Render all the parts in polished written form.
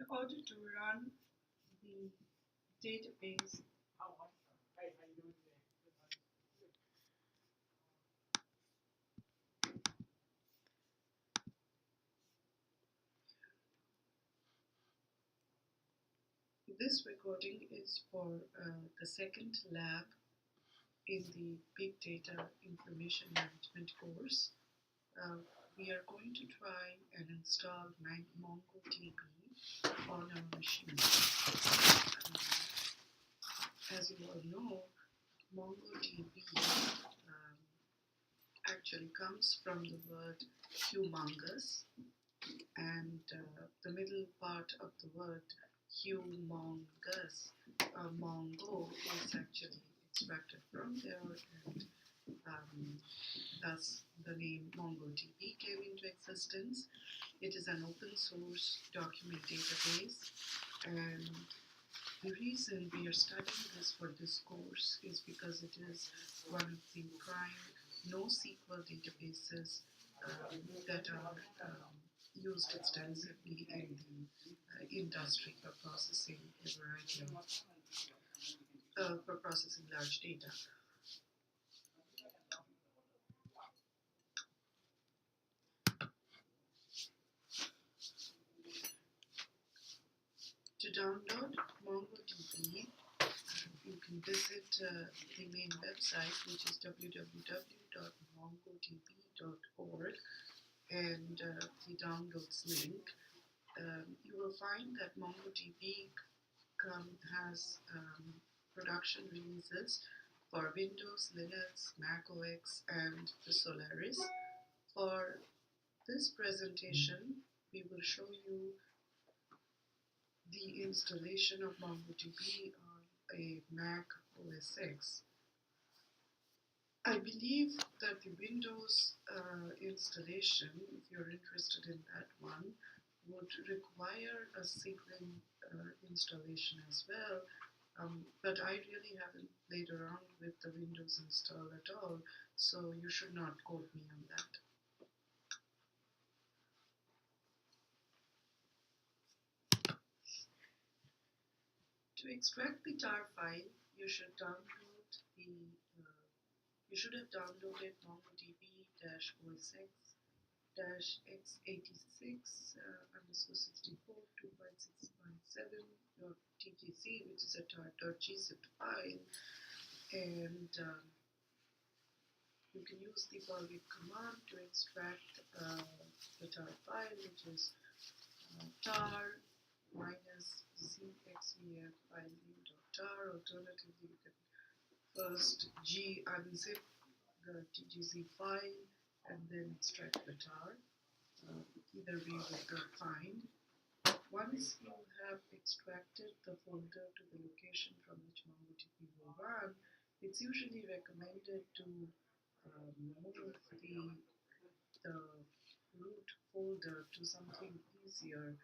order to run the database, this recording is for the second lab in the Big Data Information Management course. We are going to try and install MongoDB on our machine. As you all know, MongoDB actually comes from the word humongous, and the middle part of the word humongous, Mongo, is actually extracted from there, and thus the name MongoDB came into existence. It is an open source document database, and the reason we are studying this for this course is because it is one of the prime NoSQL databases that are used extensively in the industry for processing a variety of for processing large data. To download MongoDB, you can visit the main website, which is www.mongodb.org, and the downloads link. You will find that MongoDB has production releases for Windows, Linux, Mac OS, and the Solaris. For this presentation, we will show you the installation of MongoDB on a Mac OS X. I believe that the Windows installation, if you're interested in that one, would require a Sigrin installation as well, but I really haven't played around with the Windows install at all, so you should not quote me on that. To extract the tar file, you should download you should have downloaded MongoDB-OS X-86-64 2.6.7.tgc, which is a tar.gzip file, and you can use the following command to extract the tar file, which is tar -cxvf file name.tar. Alternatively, you can first unzip the tgz file and then extract the tar. Either way will go fine. Once you have extracted the folder to the location from which MongoDB will run, it's usually recommended to move the root folder to something easier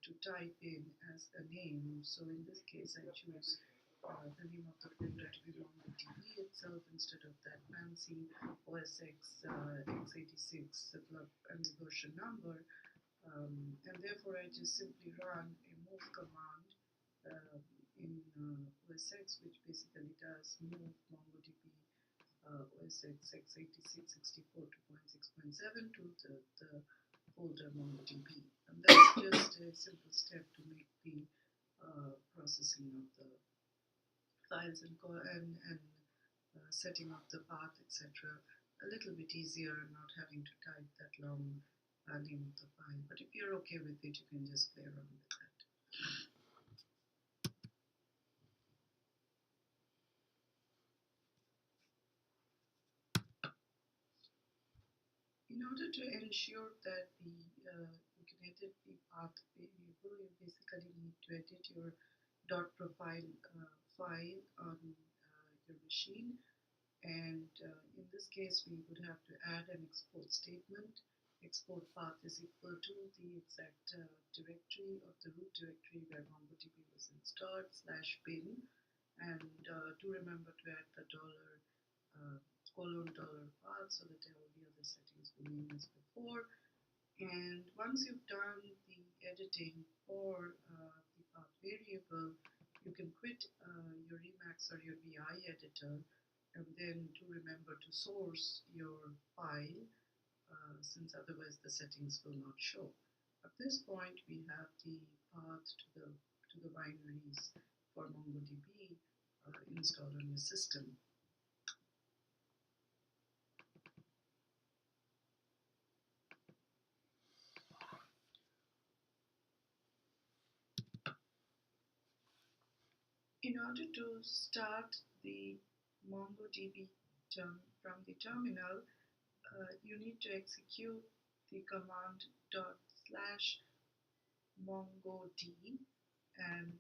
to type in as a name. So in this case, I choose the name of the folder to be MongoDB itself instead of that fancy OS X x86 and the version number. And therefore, I just simply run a move command in OS X, which basically does move MongoDB OS X x86-64 2.6.7 to the folder MongoDB. And that's just a simple step to make the processing of the files and setting up the path, etc., a little bit easier and not having to type that long name of the file. But if you're okay with it, you can just play around with that. In order to ensure that you can edit the path variable, you basically need to edit your .profile file on your machine. And in this case, we would have to add an export statement. Export path is equal to the exact directory of the root directory where MongoDB was installed /bin, and do remember to add the $$ path so that all the other settings remain as before. And once you've done the editing for the path variable, you can quit your Emacs or your VI editor, and then do remember to source your file, since otherwise the settings will not show. At this point, we have the path to the binaries for MongoDB installed on your system. In order to start the MongoDB from the terminal, you need to execute the command /MongoD, and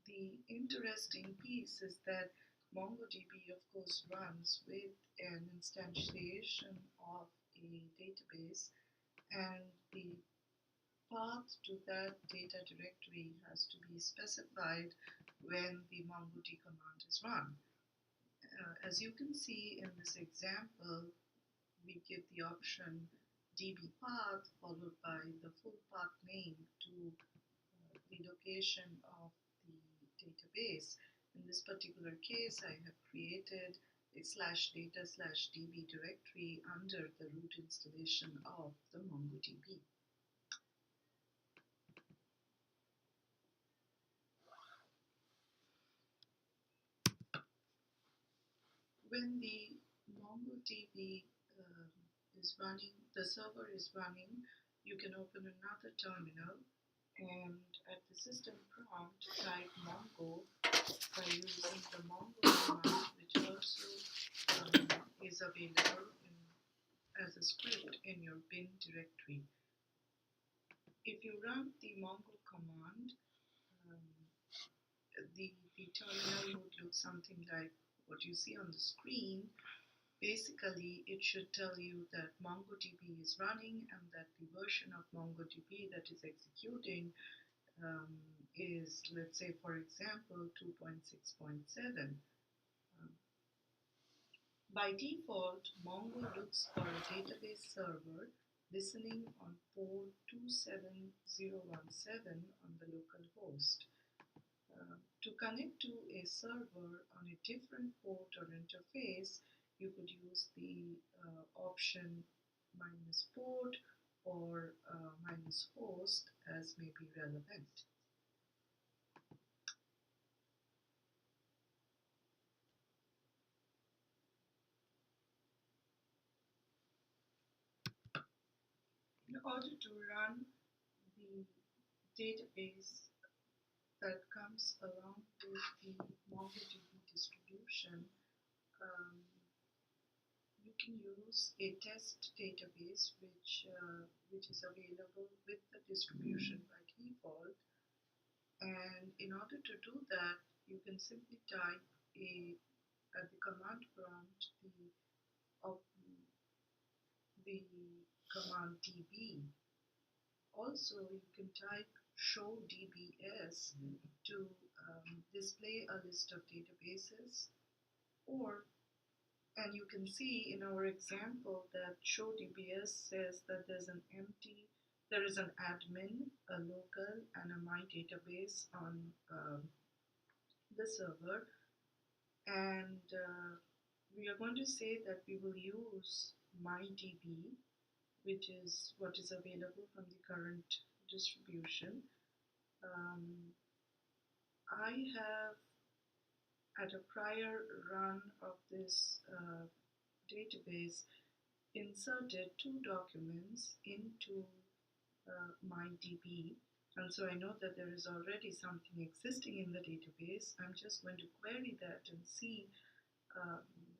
the interesting piece is that MongoDB of course runs with an instantiation of a database, and the path to that data directory has to be specified when the MongoD command is run. As you can see in this example, we give the option db path followed by the full path name to the location of the database. In this particular case, I have created a /data/db directory under the root installation of the MongoDB. When the MongoDB is running, the server is running, you can open another terminal and at the system prompt type Mongo by using the Mongo command, which also is available as a script in your bin directory. If you run the Mongo command, the terminal would look something like what you see on the screen. Basically, it should tell you that MongoDB is running and that the version of MongoDB that is executing is, let's say, for example, 2.6.7. By default, Mongo looks for a database server listening on port 27017 on the local host. To connect to a server on a different port or interface, you could use the option -port or -host as may be relevant. In order to run the database that comes along with the MongoDB distribution, you can use a test database which is available with the distribution by default. And in order to do that, you can simply type at the command prompt the command db. Also, you can type show dbs to display a list of databases, and you can see in our example that show dbs says that there is an admin, a local, and a my database on the server, and we are going to say that we will use MyDB, which is what is available from the current distribution. I have, at a prior run of this database, inserted 2 documents into MyDB, and so I know that there is already something existing in the database. I'm just going to query that and see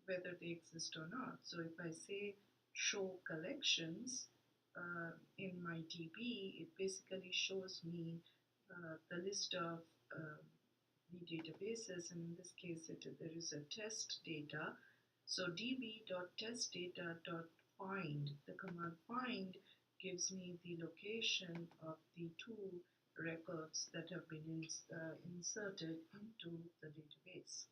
whether they exist or not. So if I say show collections in MyDB, it basically shows me the list of the databases, and in this case there is a test data. So db.testdata.find, the command find gives me the location of the 2 records that have been inserted into the database.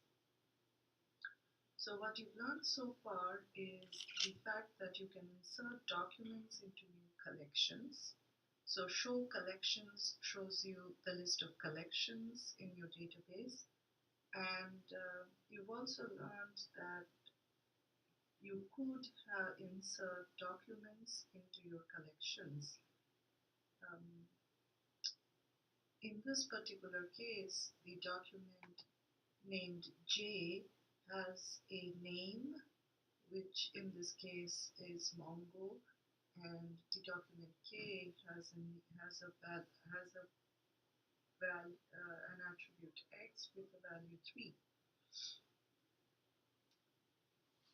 So what you've learned so far is the fact that you can insert documents into new collections. So show collections shows you the list of collections in your database, and you've also learned that you could insert documents into your collections. In this particular case, the document named J has a name, which in this case is Mongo, and the document K has an attribute X with a value 3.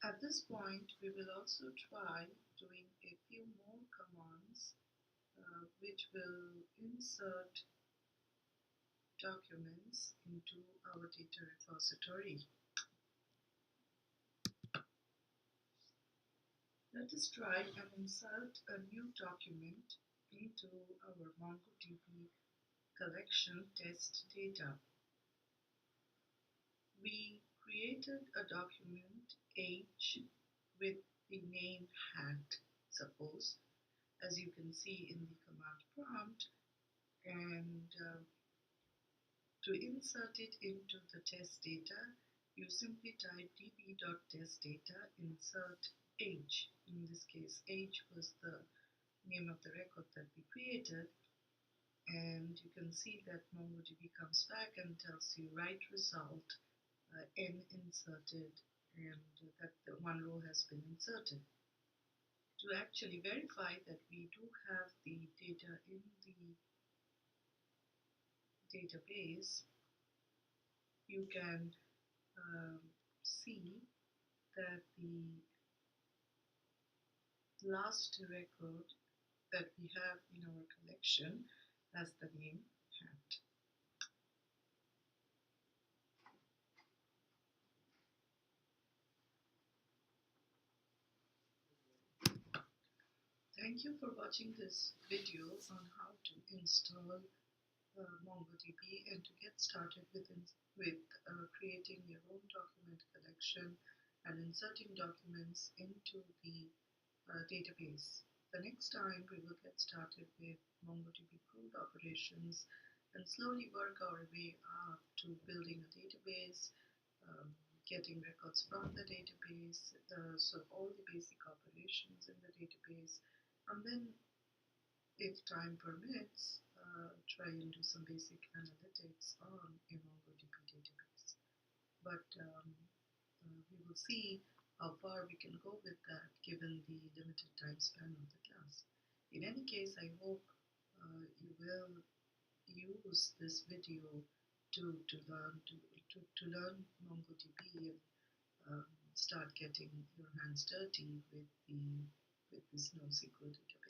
At this point, we will also try doing a few more commands which will insert documents into our data repository. Let us try and insert a new document into our MongoDB collection test data. We created a document H with the name hat, suppose, as you can see in the command prompt, and to insert it into the test data, you simply type db.testData insert H. In this case, H was the name of the record that we created, and you can see that MongoDB comes back and tells you right result, N inserted, and that the one row has been inserted. To actually verify that we do have the data in the database, you can see that the last record that we have in our collection has the name hat. Thank you for watching this video on how to install MongoDB and to get started with creating your own document collection and inserting documents into the database. The next time we will get started with MongoDB code operations and slowly work our way up to building a database, getting records from the database, so all the basic operations in the database, and then, if time permits, try and do some basic analytics on a MongoDB database. But we will see how far we can go with that given the limited time span of the class. In any case, I hope you will use this video to learn MongoDB and start getting your hands dirty with this NoSQL database.